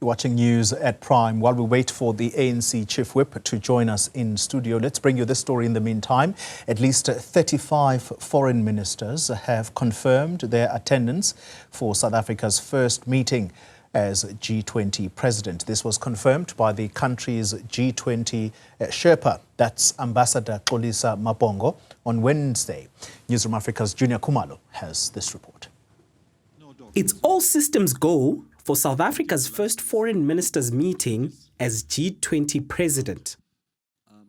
You're watching news at Prime. While we wait for the ANC Chief Whip to join us in studio, let's bring you this story in the meantime. At least 35 foreign ministers have confirmed their attendance for South Africa's first meeting as G20 president. This was confirmed by the country's G20 Sherpa, that's Ambassador Xolisa Mabhongo, on Wednesday. Newzroom Afrika's Juniour Khumalo has this report. It's all systems go for South Africa's first foreign ministers meeting as G20 president.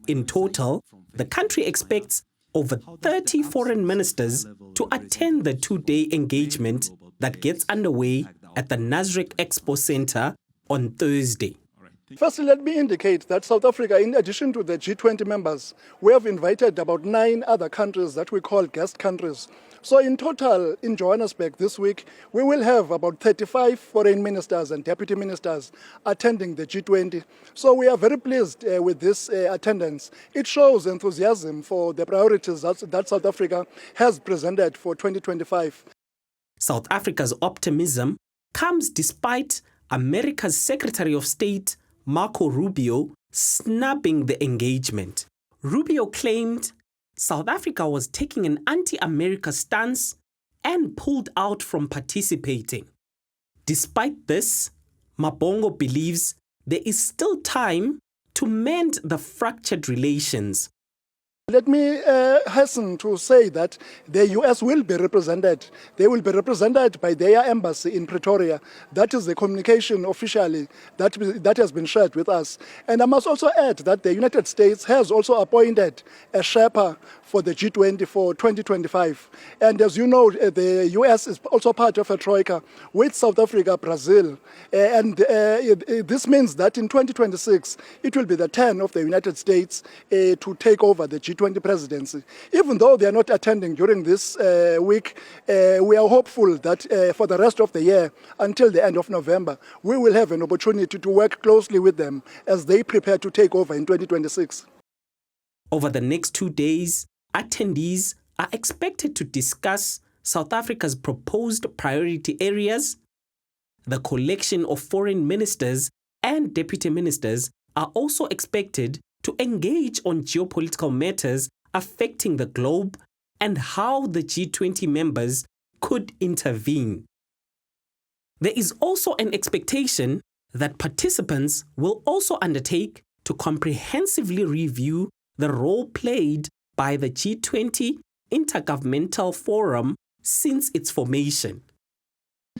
In total, the country expects over 30 foreign ministers to attend the two-day engagement that gets underway at the Newzroom Expo Center on Thursday. Firstly, let me indicate that South Africa, in addition to the G20 members, we have invited about 9 other countries that we call guest countries. So in total, in Johannesburg this week, we will have about 35 foreign ministers and deputy ministers attending the G20. So we are very pleased with this attendance. It shows enthusiasm for the priorities that South Africa has presented for 2025. South Africa's optimism comes despite America's Secretary of State, Marco Rubio, snubbing the engagement. Rubio claimed South Africa was taking an anti-America stance and pulled out from participating. Despite this, Mabhongo believes there is still time to mend the fractured relations. Let me hasten to say that the U.S. will be represented. They will be represented by their embassy in Pretoria. That is the communication officially that has been shared with us. And I must also add that the United States has also appointed a Sherpa for the G20 for 2025. And as you know, the U.S. is also part of a troika with South Africa, Brazil. This means that in 2026, it will be the turn of the United States to take over the G20 presidency. Even though they are not attending during this week, we are hopeful that for the rest of the year, until the end of November, we will have an opportunity to work closely with them as they prepare to take over in 2026. Over the next 2 days, attendees are expected to discuss South Africa's proposed priority areas. The collection of foreign ministers and deputy ministers are also expected to engage on geopolitical matters affecting the globe and how the G20 members could intervene. There is also an expectation that participants will also undertake to comprehensively review the role played by the G20 Intergovernmental Forum since its formation.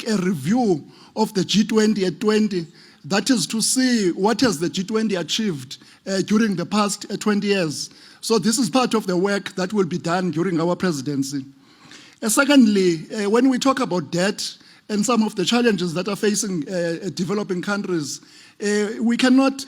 A review of the G20 at 20, that is to see what has the G20 achieved during the past 20 years. So this is part of the work that will be done during our presidency. Secondly, when we talk about debt and some of the challenges that are facing developing countries, we cannot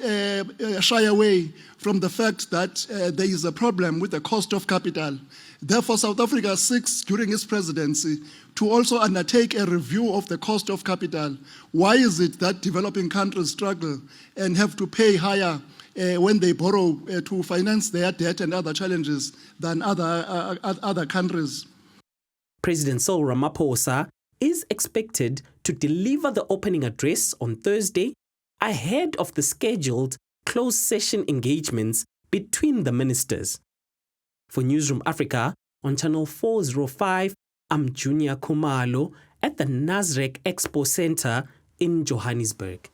shy away from the fact that there is a problem with the cost of capital. Therefore, South Africa seeks during its presidency to also undertake a review of the cost of capital. Why is it that developing countries struggle and have to pay higher when they borrow to finance their debt and other challenges than other countries? President Cyril Ramaphosa is expected to deliver the opening address on Thursday ahead of the scheduled closed session engagements between the ministers. For Newzroom Afrika on Channel 405, I'm Juniour Khumalo at the Newzroom Expo Center in Johannesburg.